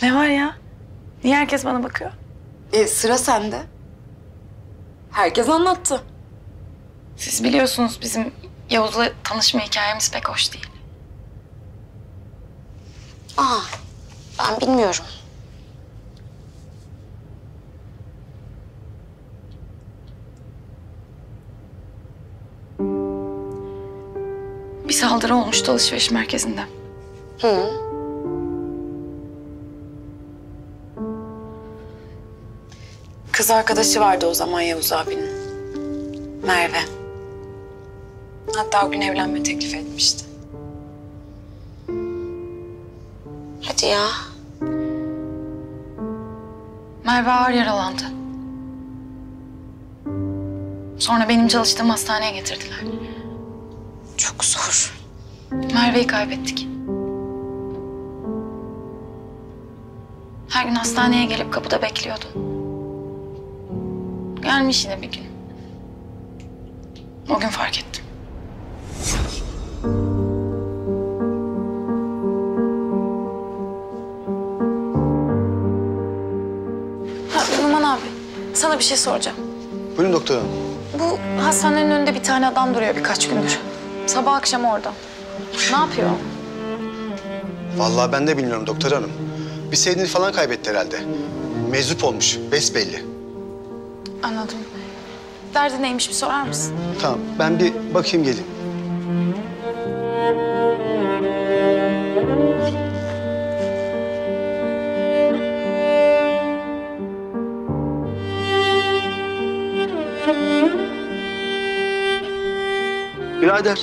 Ne var ya? Niye herkes bana bakıyor? Sıra sende. Herkes anlattı. Siz biliyorsunuz bizim Yavuz'la tanışma hikayemiz pek hoş değil. Aa, ben bilmiyorum. Bir saldırı olmuştu alışveriş merkezinde. Hı. Kız arkadaşı vardı o zaman Yavuz abinin. Merve. Hatta o gün evlenme teklif etmişti. Hadi ya. Merve ağır yaralandı. Sonra benim çalıştığım hastaneye getirdiler. Çok zor. Merve'yi kaybettik. Her gün hastaneye gelip kapıda bekliyordu. Gelmiş yine bir gün. O gün fark ettim. Numan abi, sana bir şey soracağım. Buyurun doktor hanım. Bu hastanenin önünde bir tane adam duruyor birkaç gündür. Sabah akşam orada. Ne yapıyor? Vallahi ben de bilmiyorum doktor hanım. Bir sevdiğini falan kaybetti herhalde. Meczup olmuş, besbelli. Anladım. Derdi neymiş bir sorar mısın? Tamam, ben bir bakayım geleyim. Birader,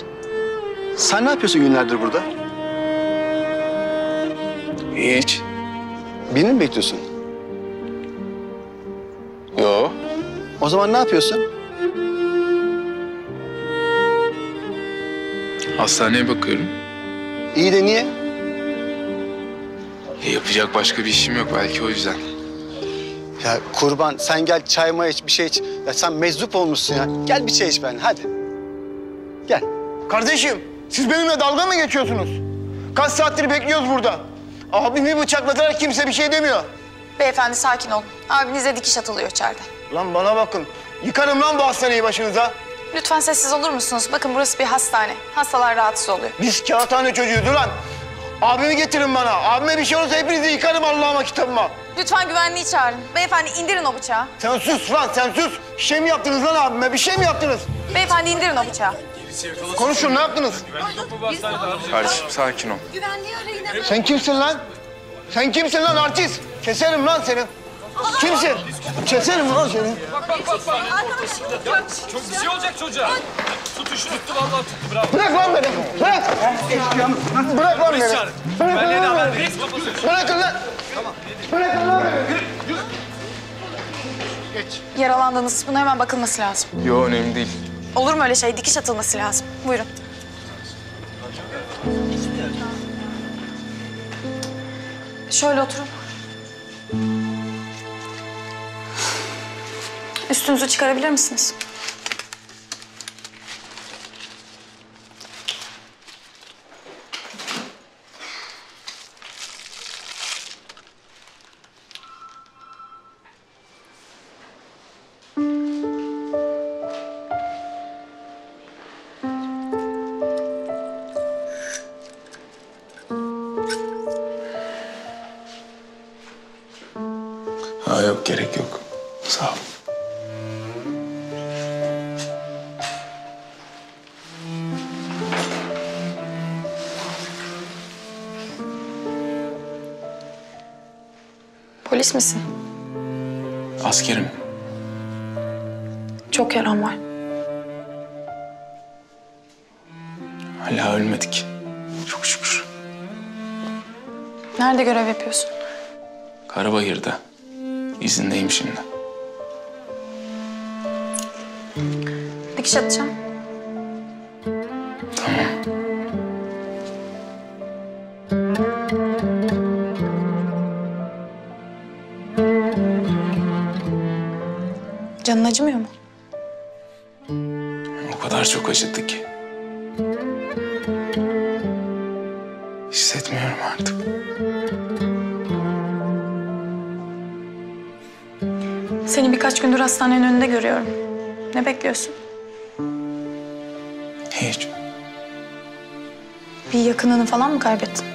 sen ne yapıyorsun günlerdir burada? Hiç. Birini mi bekliyorsun? Yo. O zaman ne yapıyorsun? Hastaneye bakıyorum. İyi de niye? Yapacak başka bir işim yok belki o yüzden. Ya kurban, sen gel çay may iç, bir şey iç. Ya sen meczup olmuşsun ya. Gel bir çay iç ben, hadi. Gel. Kardeşim, siz benimle dalga mı geçiyorsunuz? Kaç saattir bekliyoruz burada. Abimi bıçakladılar, kimse bir şey demiyor. Beyefendi sakin olun. Abinize dikiş atılıyor içeride. Lan bana bakın, yıkarım lan bu hastaneyi başınıza. Lütfen sessiz olur musunuz? Bakın burası bir hastane. Hastalar rahatsız oluyor. Biz kağıthane çocuğuyuz ulan. Abimi getirin bana. Abime bir şey olursa hepinizi yıkarım Allah'ıma kitabıma. Lütfen güvenliği çağırın. Beyefendi indirin o bıçağı. Sen sus lan, sen sus. Bir şey mi yaptınız lan abime? Bir şey mi yaptınız? Beyefendi indirin o bıçağı. Konuşun, ne yaptınız? Kardeşim sakin ol. Sen kimsin lan? Sen kimsin lan artist? Keserim lan seni. Kimsin? Keserim lan seni. Çok bir şey olacak çocuğa. Tutuşu tuttu vallahi tuttu bravo. Bırak lan beni. Bırak. Bırak lan beni. Güvenliğe de haber Bırak. verin. Bırakın lan. Bırakın lan beni. Yaralandınız. Buna hemen bakılması lazım. Yo önemli değil. Olur mu öyle şey? Dikiş atılması lazım. Buyurun. Şöyle oturun. Üstünüzü çıkarabilir misiniz? Ha yok gerek yok. Sağ ol. Polis misin? Askerim. Çok yaran var. Hala ölmedik. Çok şükür. Nerede görev yapıyorsun? Karabayır'da. İzindeyim şimdi. Dikiş atacağım. Tamam. Canın acımıyor mu? O kadar çok acıdı ki. Hissetmiyorum artık. Seni birkaç gündür hastanenin önünde görüyorum. Ne bekliyorsun? Hiç. Bir yakınını falan mı kaybettin?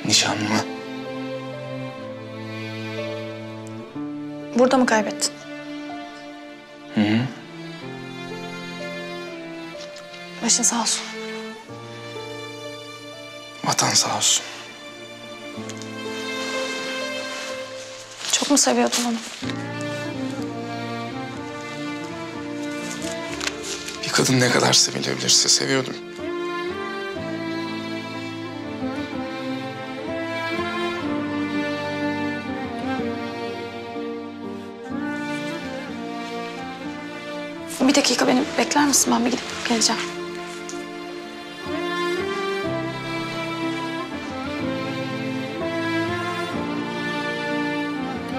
Nişanlımı. Burada mı kaybettin? Hı hı. Başın sağ olsun. Vatan sağ olsun. Çok mu seviyordun onu? Bir kadın ne kadar sevilebilirse seviyordum. Bir dakika beni bekler misin? Ben bir gidip geleceğim.